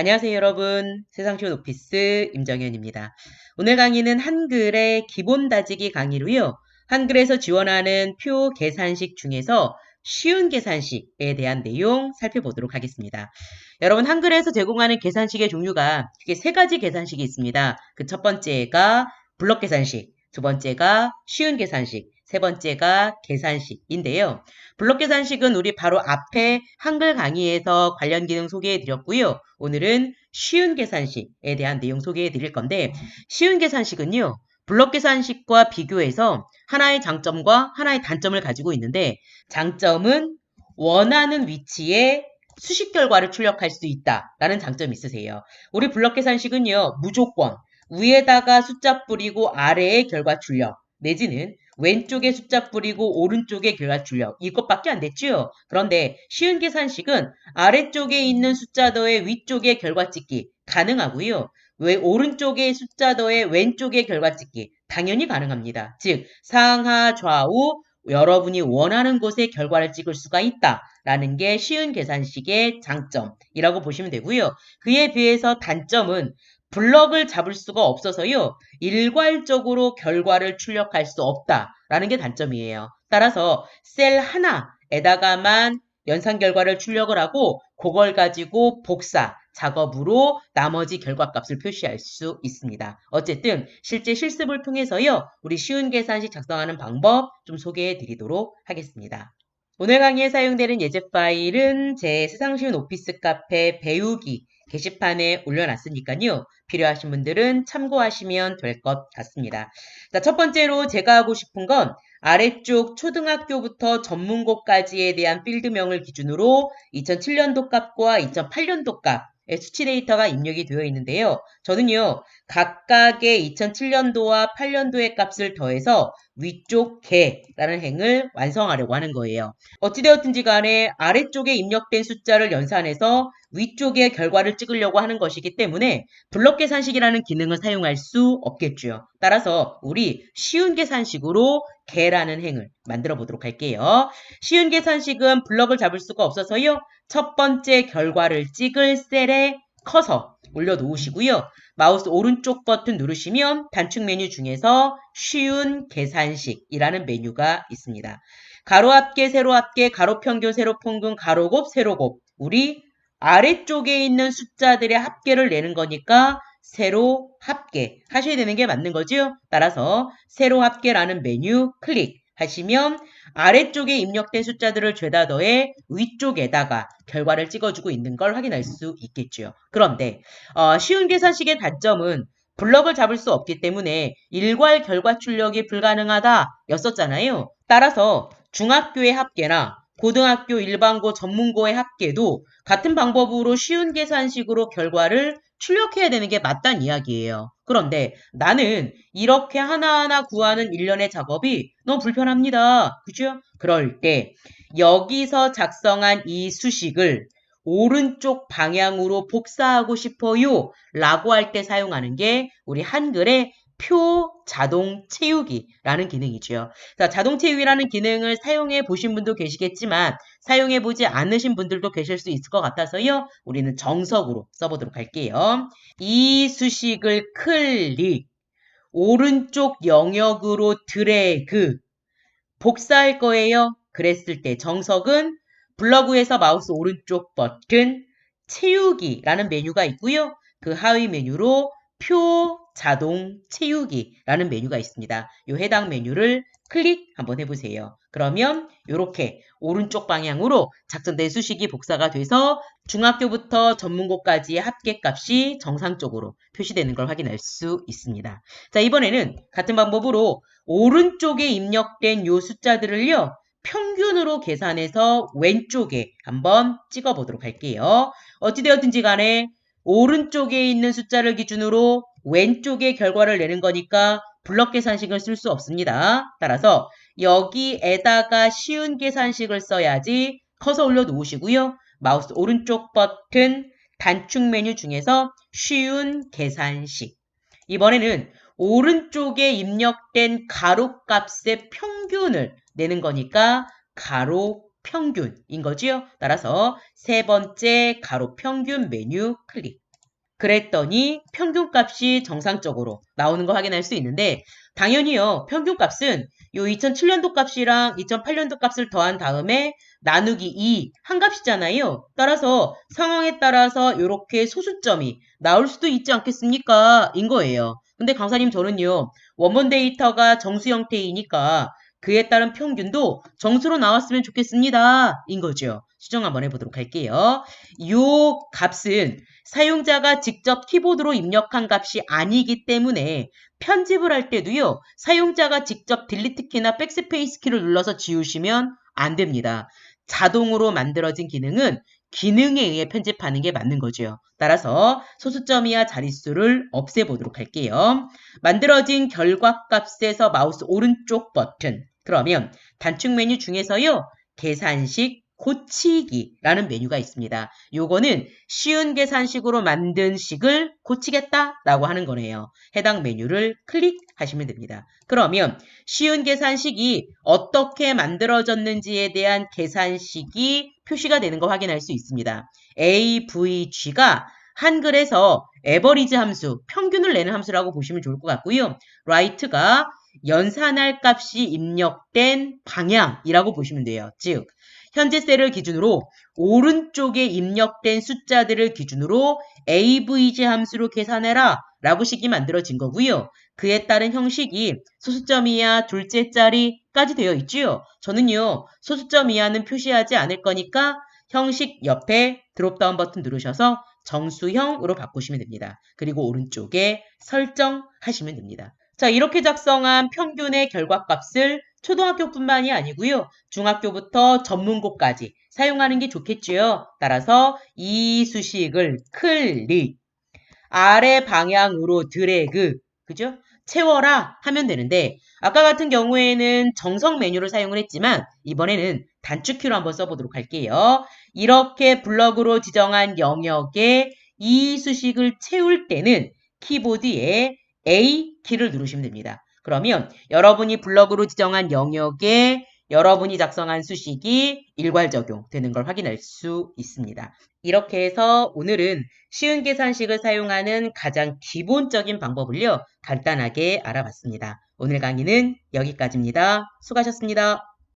안녕하세요, 여러분. 세상 쉬운 오피스 임정현입니다. 오늘 강의는 한글의 기본 다지기 강의로요. 한글에서 지원하는 표 계산식 중에서 쉬운 계산식에 대한 내용 살펴보도록 하겠습니다. 여러분, 한글에서 제공하는 계산식의 종류가 크게 세 가지 계산식이 있습니다. 그 첫 번째가 블럭 계산식, 두 번째가 쉬운 계산식, 세 번째가 계산식인데요. 블록 계산식은 우리 바로 앞에 한글 강의에서 관련 기능 소개해 드렸고요. 오늘은 쉬운 계산식에 대한 내용 소개해 드릴 건데, 쉬운 계산식은요, 블록 계산식과 비교해서 하나의 장점과 하나의 단점을 가지고 있는데, 장점은 원하는 위치에 수식 결과를 출력할 수 있다라는 장점이 있으세요. 우리 블록 계산식은요, 무조건 위에다가 숫자 뿌리고 아래에 결과 출력, 내지는 왼쪽에 숫자 뿌리고 오른쪽에 결과 출력, 이것밖에 안 됐죠. 그런데 쉬운 계산식은 아래쪽에 있는 숫자 더해 위쪽에 결과 찍기 가능하고요. 왜 오른쪽에 숫자 더해 왼쪽에 결과 찍기 당연히 가능합니다. 즉 상하 좌우 여러분이 원하는 곳에 결과를 찍을 수가 있다라는 게 쉬운 계산식의 장점이라고 보시면 되고요. 그에 비해서 단점은 블럭을 잡을 수가 없어서요. 일괄적으로 결과를 출력할 수 없다라는 게 단점이에요. 따라서 셀 하나에다가만 연산 결과를 출력을 하고 그걸 가지고 복사 작업으로 나머지 결과값을 표시할 수 있습니다. 어쨌든 실제 실습을 통해서요. 우리 쉬운 계산식 작성하는 방법 좀 소개해 드리도록 하겠습니다. 오늘 강의에 사용되는 예제 파일은 제 세상 쉬운 오피스 카페 배우기 게시판에 올려놨으니까요. 필요하신 분들은 참고하시면 될 것 같습니다. 자, 첫 번째로 제가 하고 싶은 건 아래쪽 초등학교부터 전문고까지에 대한 필드명을 기준으로 2007년도 값과 2008년도 값의 수치 데이터가 입력이 되어 있는데요. 저는요, 각각의 2007년도와 8년도의 값을 더해서 위쪽 개라는 행을 완성하려고 하는 거예요. 어찌되었든지 간에 아래쪽에 입력된 숫자를 연산해서 위쪽에 결과를 찍으려고 하는 것이기 때문에 블럭 계산식이라는 기능을 사용할 수 없겠죠. 따라서 우리 쉬운 계산식으로 개라는 행을 만들어 보도록 할게요. 쉬운 계산식은 블럭을 잡을 수가 없어서요. 첫 번째 결과를 찍을 셀에 커서 올려놓으시고요. 마우스 오른쪽 버튼 누르시면 단축 메뉴 중에서 쉬운 계산식이라는 메뉴가 있습니다. 가로 합계, 세로 합계, 가로 평균, 세로 평균, 가로 곱, 세로 곱. 우리 아래쪽에 있는 숫자들의 합계를 내는 거니까 세로 합계 하셔야 되는 게 맞는 거죠. 따라서 세로 합계라는 메뉴 클릭하시면 아래쪽에 입력된 숫자들을 죄다 더해 위쪽에다가 결과를 찍어주고 있는 걸 확인할 수 있겠죠. 그런데 쉬운 계산식의 단점은 블럭을 잡을 수 없기 때문에 일괄 결과 출력이 불가능하다 였었잖아요. 따라서 중학교의 합계나 고등학교 일반고 전문고의 합계도 같은 방법으로 쉬운 계산식으로 결과를 출력해야 되는 게 맞단 이야기예요. 그런데 나는 이렇게 하나하나 구하는 일련의 작업이 너무 불편합니다. 그죠? 그럴 때 여기서 작성한 이 수식을 오른쪽 방향으로 복사하고 싶어요 라고 할 때 사용하는 게 우리 한글의 표 자동 채우기라는 기능이죠. 자, 자동 채우기라는 기능을 사용해 보신 분도 계시겠지만 사용해 보지 않으신 분들도 계실 수 있을 것 같아서요. 우리는 정석으로 써보도록 할게요. 이 수식을 클릭, 오른쪽 영역으로 드래그, 복사할 거예요. 그랬을 때 정석은 블로그에서 마우스 오른쪽 버튼 채우기라는 메뉴가 있고요. 그 하위 메뉴로 표 자동 채우기라는 메뉴가 있습니다. 이 해당 메뉴를 클릭 한번 해보세요. 그러면 이렇게 오른쪽 방향으로 작성된 수식이 복사가 돼서 중학교부터 전문고까지의 합계값이 정상적으로 표시되는 걸 확인할 수 있습니다. 자, 이번에는 같은 방법으로 오른쪽에 입력된 요 숫자들을요. 평균으로 계산해서 왼쪽에 한번 찍어 보도록 할게요. 어찌되었든지 간에 오른쪽에 있는 숫자를 기준으로 왼쪽에 결과를 내는 거니까 블럭 계산식을 쓸 수 없습니다. 따라서 여기에다가 쉬운 계산식을 써야지 커서 올려 놓으시고요. 마우스 오른쪽 버튼 단축 메뉴 중에서 쉬운 계산식. 이번에는 오른쪽에 입력된 가로값의 평균을 내는 거니까 가로 평균인 거지요. 따라서 세 번째 가로 평균 메뉴 클릭. 그랬더니 평균값이 정상적으로 나오는 거 확인할 수 있는데 당연히요. 평균값은 요 2007년도 값이랑 2008년도 값을 더한 다음에 나누기 2 한 값이잖아요. 따라서 상황에 따라서 이렇게 소수점이 나올 수도 있지 않겠습니까? 인 거예요. 근데 강사님 저는요. 원본 데이터가 정수 형태이니까 그에 따른 평균도 정수로 나왔으면 좋겠습니다. 인 거죠. 수정 한번 해보도록 할게요. 요 값은 사용자가 직접 키보드로 입력한 값이 아니기 때문에 편집을 할 때도요. 사용자가 직접 딜리트 키나 백스페이스 키를 눌러서 지우시면 안 됩니다. 자동으로 만들어진 기능은 기능에 의해 편집하는 게 맞는 거죠. 따라서 소수점이야 자릿수를 없애보도록 할게요. 만들어진 결과값에서 마우스 오른쪽 버튼. 그러면 단축 메뉴 중에서요. 계산식 고치기라는 메뉴가 있습니다. 요거는 쉬운 계산식으로 만든 식을 고치겠다라고 하는 거네요. 해당 메뉴를 클릭하시면 됩니다. 그러면 쉬운 계산식이 어떻게 만들어졌는지에 대한 계산식이 표시가 되는 거 확인할 수 있습니다. AVG가 한글에서 에버리지 함수, 평균을 내는 함수라고 보시면 좋을 것 같고요. right가 연산할 값이 입력된 방향이라고 보시면 돼요. 즉, 현재 셀을 기준으로 오른쪽에 입력된 숫자들을 기준으로 AVG 함수로 계산해라 라고 식이 만들어진 거고요. 그에 따른 형식이 소수점 이하 둘째 자리까지 되어 있지요. 저는요. 소수점 이하는 표시하지 않을 거니까 형식 옆에 드롭다운 버튼 누르셔서 정수형으로 바꾸시면 됩니다. 그리고 오른쪽에 설정하시면 됩니다. 자, 이렇게 작성한 평균의 결과값을 초등학교뿐만이 아니고요. 중학교부터 전문고까지 사용하는 게 좋겠지요. 따라서 이 수식을 클릭, 아래 방향으로 드래그, 그죠? 채워라 하면 되는데 아까 같은 경우에는 정석 메뉴를 사용을 했지만 이번에는 단축키로 한번 써보도록 할게요. 이렇게 블럭으로 지정한 영역에 이 수식을 채울 때는 키보드에 A 키를 누르시면 됩니다. 그러면 여러분이 블럭으로 지정한 영역에 여러분이 작성한 수식이 일괄 적용되는 걸 확인할 수 있습니다. 이렇게 해서 오늘은 쉬운 계산식을 사용하는 가장 기본적인 방법을요, 간단하게 알아봤습니다. 오늘 강의는 여기까지입니다. 수고하셨습니다.